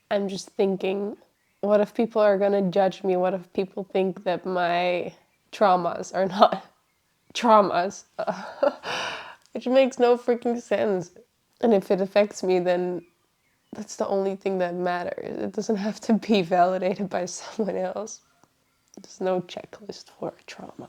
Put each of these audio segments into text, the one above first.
I'm just thinking, what if people are gonna judge me? What if people think that my traumas are not traumas? Which makes no freaking sense. And if it affects me, then that's the only thing that matters. It doesn't have to be validated by someone else. There's no checklist for trauma.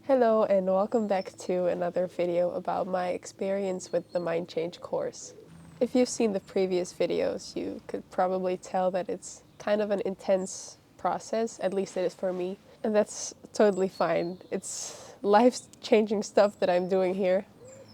Hello and welcome back to another video about my experience with the Mind Change course. If you've seen the previous videos, you could probably tell that it's kind of an intense process, at least it is for me. And that's totally fine. It's life-changing stuff that I'm doing here.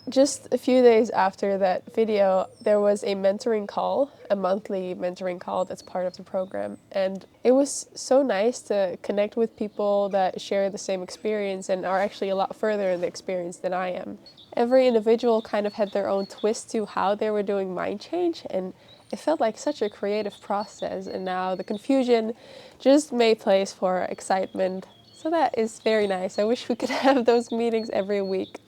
Just a few days after that video, there was a mentoring call, a monthly mentoring call that's part of the program. And it was so nice to connect with people that share the same experience and are actually a lot further in the experience than I am. Every individual kind of had their own twist to how they were doing mind change, and it felt like such a creative process. And now the confusion just made place for excitement. So that is very nice. I wish we could have those meetings every week.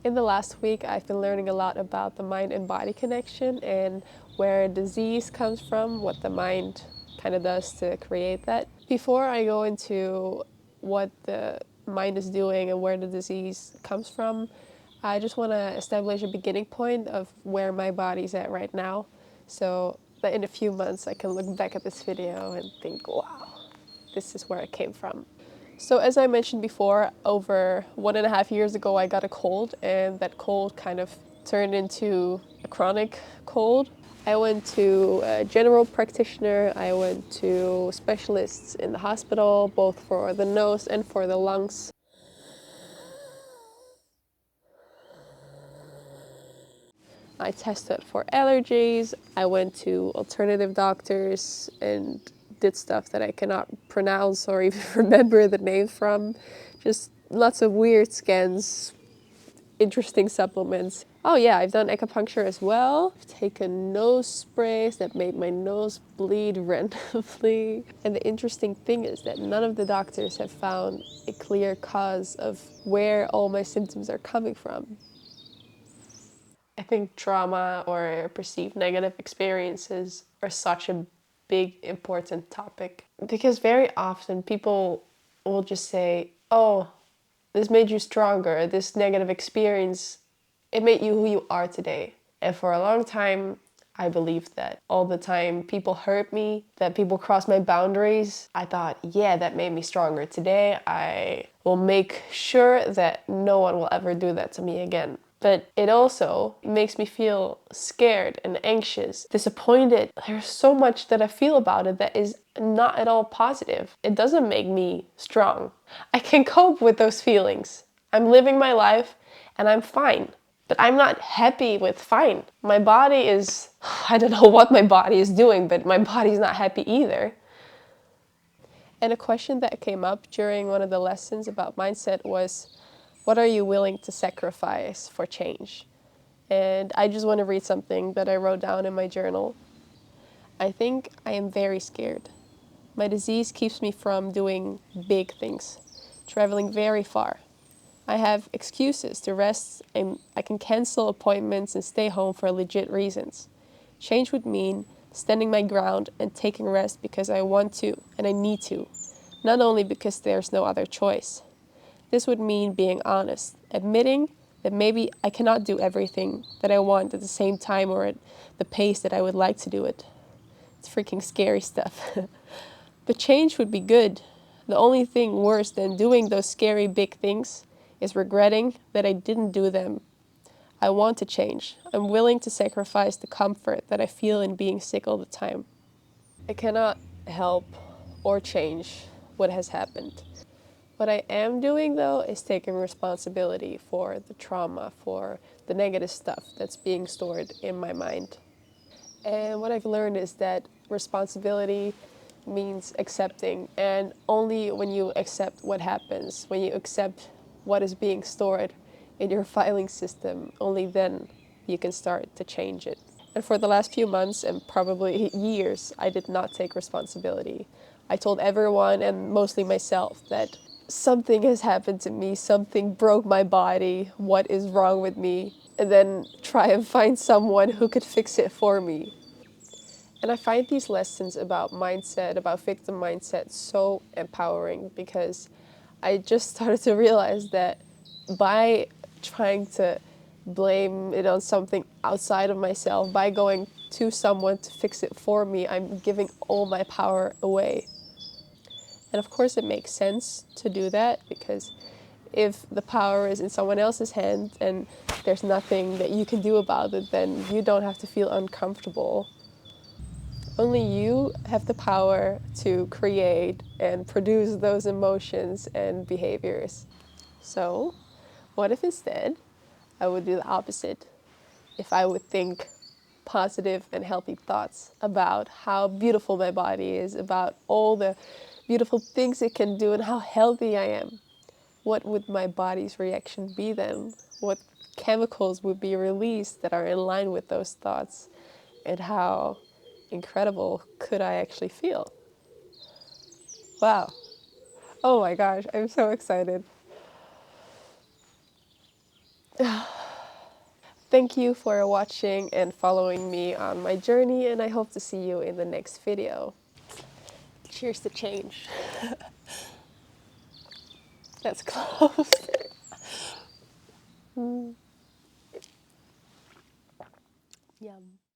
In the last week, I've been learning a lot about the mind and body connection and where disease comes from, what the mind kind of does to create that. Before I go into what the mind is doing and where the disease comes from, I just want to establish a beginning point of where my body's at right now, so that in a few months I can look back at this video and think, wow, this is where it came from. So as I mentioned before, over 1.5 years ago I got a cold, and that cold kind of turned into a chronic cold. I went to a general practitioner, I went to specialists in the hospital, both for the nose and for the lungs. I tested for allergies, I went to alternative doctors and did stuff that I cannot pronounce or even remember the name from. Just lots of weird scans, interesting supplements. Oh yeah, I've done acupuncture as well. I've taken nose sprays that made my nose bleed randomly. And the interesting thing is that none of the doctors have found a clear cause of where all my symptoms are coming from. I think trauma or perceived negative experiences are such a big, important topic. Because very often people will just say, oh, this made you stronger. This negative experience, it made you who you are today. And for a long time, I believed that. All the time people hurt me, that people crossed my boundaries. I thought, yeah, that made me stronger. Today, I will make sure that no one will ever do that to me again. But it also makes me feel scared and anxious, disappointed. There's so much that I feel about it that is not at all positive. It doesn't make me strong. I can cope with those feelings. I'm living my life and I'm fine. But I'm not happy with fine. My body is, I don't know what my body is doing, but my body's not happy either. And a question that came up during one of the lessons about mindset was, what are you willing to sacrifice for change? And I just want to read something that I wrote down in my journal. I think I am very scared. My disease keeps me from doing big things, traveling very far. I have excuses to rest, and I can cancel appointments and stay home for legit reasons. Change would mean standing my ground and taking rest because I want to and I need to, not only because there's no other choice. This would mean being honest, admitting that maybe I cannot do everything that I want at the same time or at the pace that I would like to do it. It's freaking scary stuff. But change would be good. The only thing worse than doing those scary big things is regretting that I didn't do them. I want to change. I'm willing to sacrifice the comfort that I feel in being sick all the time. I cannot help or change what has happened. What I am doing, though, is taking responsibility for the trauma, for the negative stuff that's being stored in my mind. And what I've learned is that responsibility means accepting, and only when you accept what happens, when you accept what is being stored in your filing system, only then you can start to change it. And for the last few months and probably years, I did not take responsibility. I told everyone, and mostly myself, that something has happened to me, something broke my body, what is wrong with me? And then try and find someone who could fix it for me. And I find these lessons about mindset, about victim mindset, so empowering because I just started to realize that by trying to blame it on something outside of myself, by going to someone to fix it for me, I'm giving all my power away. And of course, it makes sense to do that because if the power is in someone else's hand and there's nothing that you can do about it, then you don't have to feel uncomfortable. Only you have the power to create and produce those emotions and behaviors. So, what if instead I would do the opposite? If I would think positive and healthy thoughts about how beautiful my body is, about all the beautiful things it can do, and how healthy I am, what would my body's reaction be then? What chemicals would be released that are in line with those thoughts? And how incredible could I actually feel? Wow. Oh my gosh, I'm so excited. Thank you for watching and following me on my journey, and I hope to see you in the next video. Cheers to change. That's close.